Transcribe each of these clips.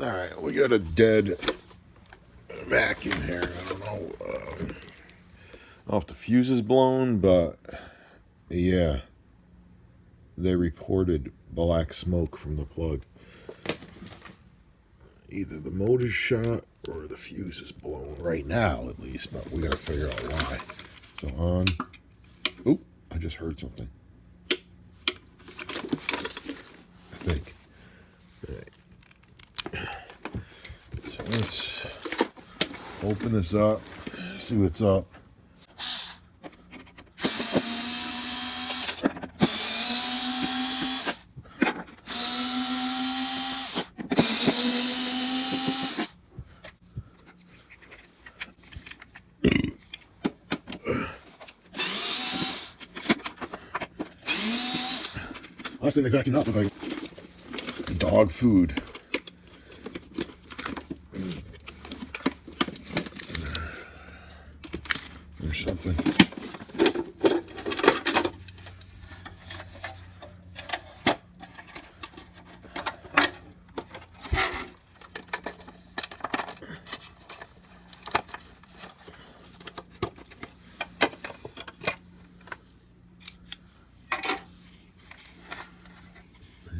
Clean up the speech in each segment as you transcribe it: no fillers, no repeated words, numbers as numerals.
Alright, we got a dead vacuum here. I don't know. I don't know if the fuse is blown, but yeah, they reported black smoke from the plug. Either the motor's shot or the fuse is blown right now, at least, but we gotta figure out why. So on. Oop, I just heard something. I think. Right. So let's open this up, see what's up. Last thing they vacuumed up looked like dog food. Or something.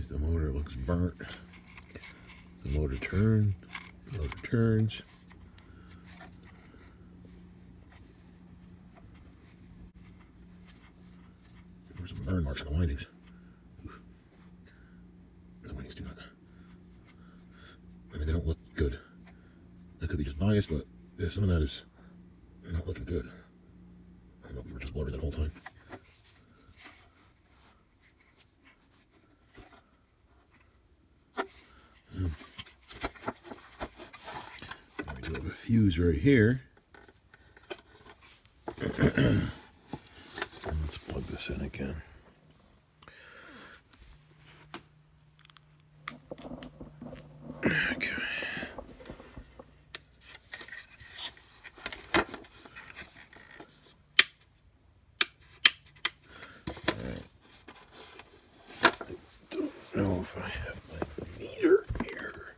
The motor looks burnt. The motor turns. There's some burn marks on the windings. The windings do not. I mean, they don't look good. That could be just bias, but some of that is not looking good. I don't know if we were just blurry that whole time. We do have a fuse right here. Let's plug this in again. Okay. I don't know if I have my meter here.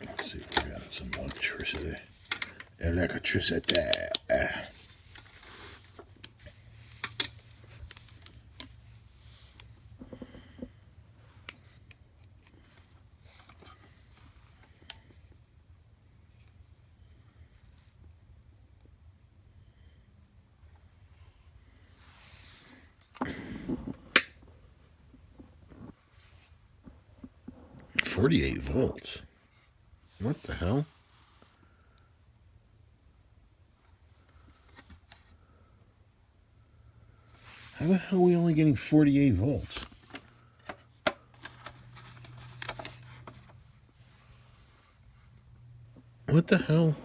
Let's see if we got some electricity. Electricity. $48 volts. What the hell? How the hell are we only getting 48 volts? What the hell?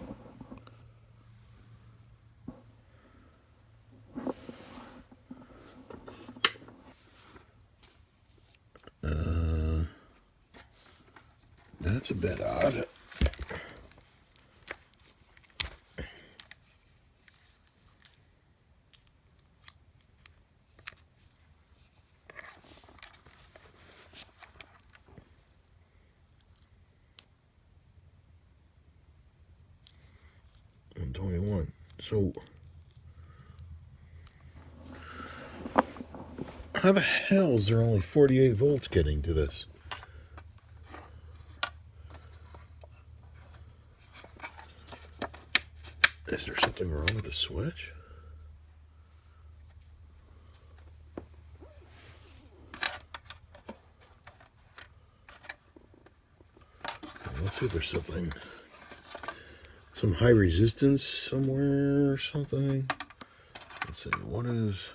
That's a bit odd. $121. So how the hell is there only 48 volts getting to this? Is there something wrong with the switch? Let's see if there's something, some high resistance somewhere or something. Let's see, what is,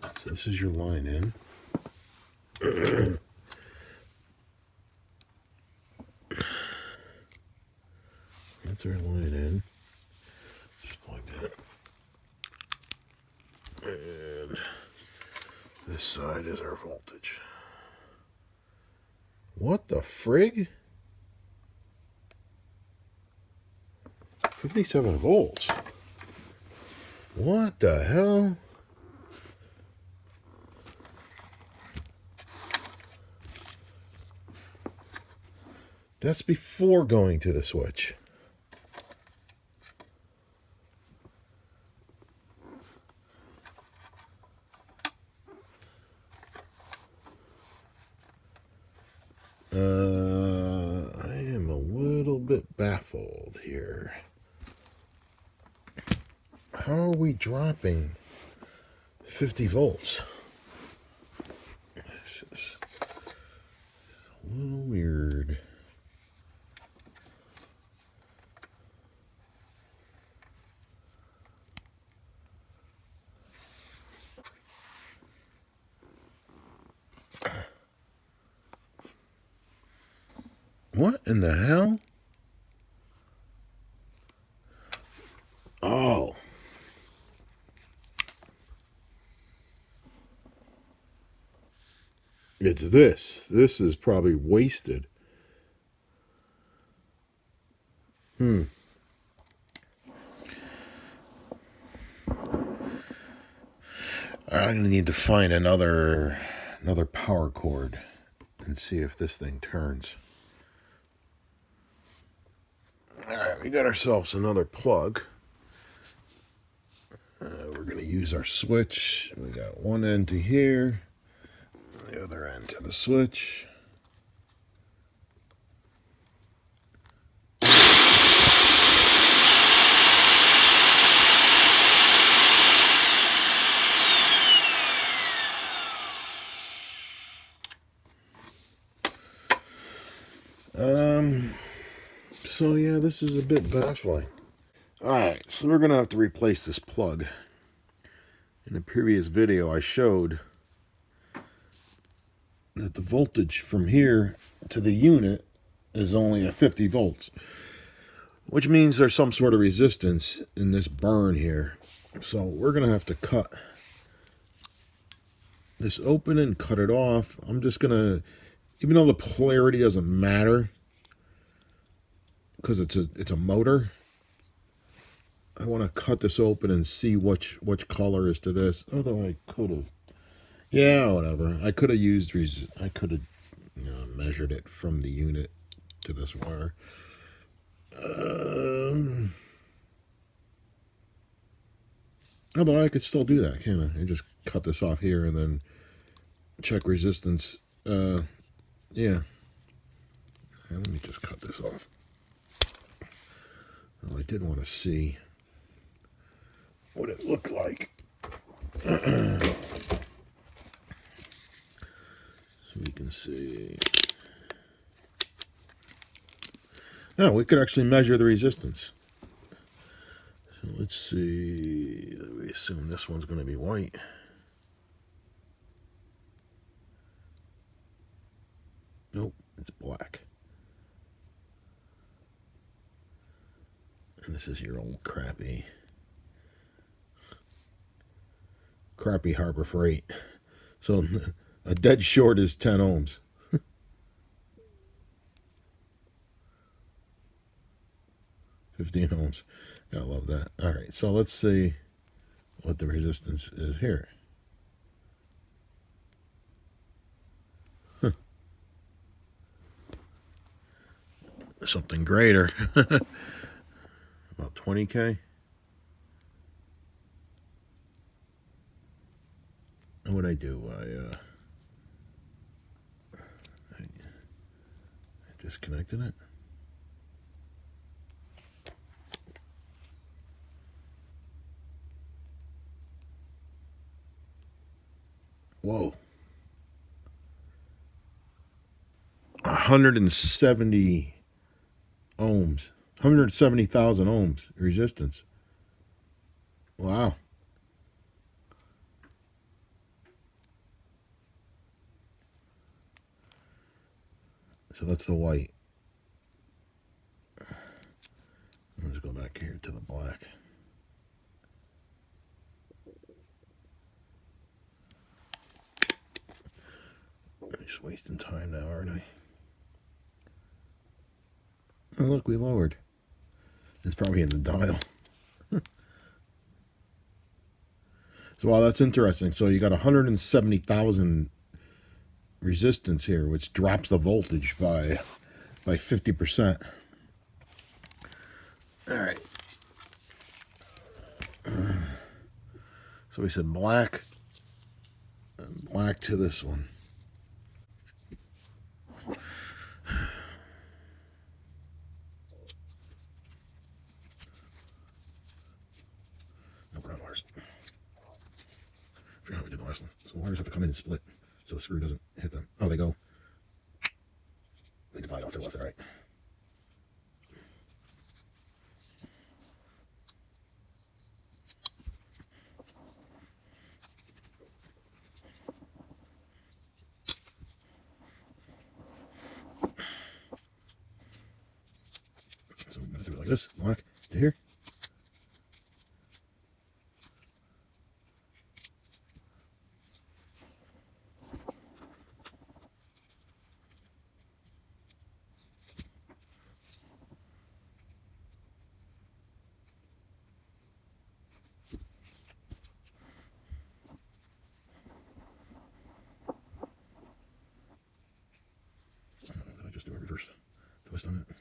so this is your line in. That's our line in. Just plug that. And this side is our voltage. What the frig? 57 volts. What the hell? That's before going to the switch. I am a little bit baffled here. How are we dropping 50 volts? It's just a little weird. What in the hell? Oh. It's this. This is probably wasted. I'm going to need to find another power cord and see if this thing turns. Alright, we got ourselves another plug. We're going to use our switch. We got one end to here, the other end to the switch. So yeah, this is a bit baffling. Alright, so we're going to have to replace this plug. In a previous video I showed that the voltage from here to the unit is only at 50 volts. Which means there's some sort of resistance in this burn here. So we're going to have to cut this open and cut it off. I'm just going to, even though the polarity doesn't matter, because it's a motor, I want to cut this open and see which color is to this. Although I could have, yeah, whatever. I could have used, I could have measured it from the unit to this wire. Although I could still do that, can't I? I just cut this off here and then check resistance. Yeah. Let me just cut this off. Well, I did want to see what it looked like. So we can see. No, we could actually measure the resistance. So let's see. We assume this one's going to be white. Nope, it's black. And this is your old crappy Harbor Freight. So a dead short is 10 ohms. 15 ohms. Gotta love that. Alright, so let's see what the resistance is here. Something greater. About 20K. And what I do, I disconnected it. Whoa. 170 ohms. 170,000 ohms resistance. Wow. So that's the white. Let's go back here to the black. I'm just wasting time now, aren't I? Oh, look, we lowered. It's probably in the dial. So, wow, that's interesting. So you got 170,000 resistance here, which drops the voltage by 50%. All right. So we said black and black to this one. No ground wires. I forgot how we did the last one. So the wires have to come in and split so the screw doesn't hit them. Oh, they go. They divide off to the left and right. So I'm going to do it like this. Black to here. I just do a reverse twist on it.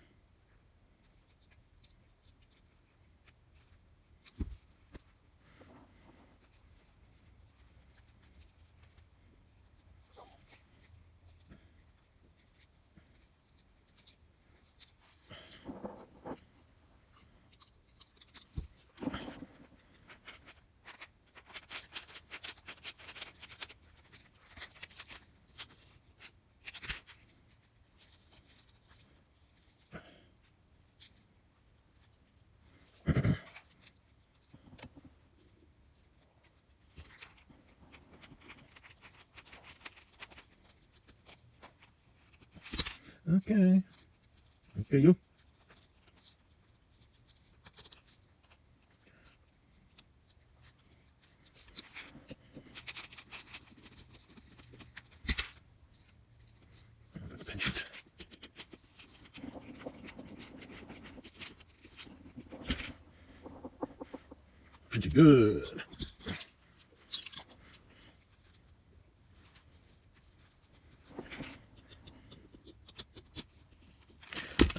Okay. Okay, you. Pinch it. Pinch it good.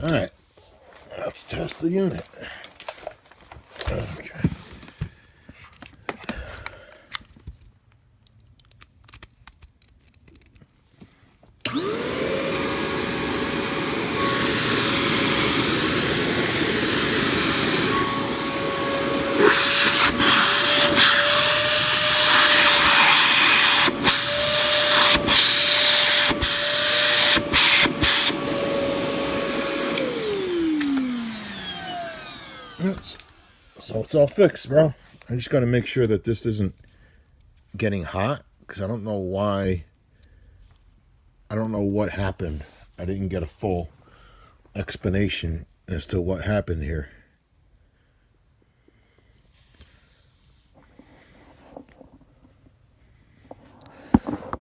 All right. Let's test the unit. Okay. So it's all fixed, bro. I just got to make sure that this isn't getting hot because I don't know why. I don't know what happened. I didn't get a full explanation as to what happened here.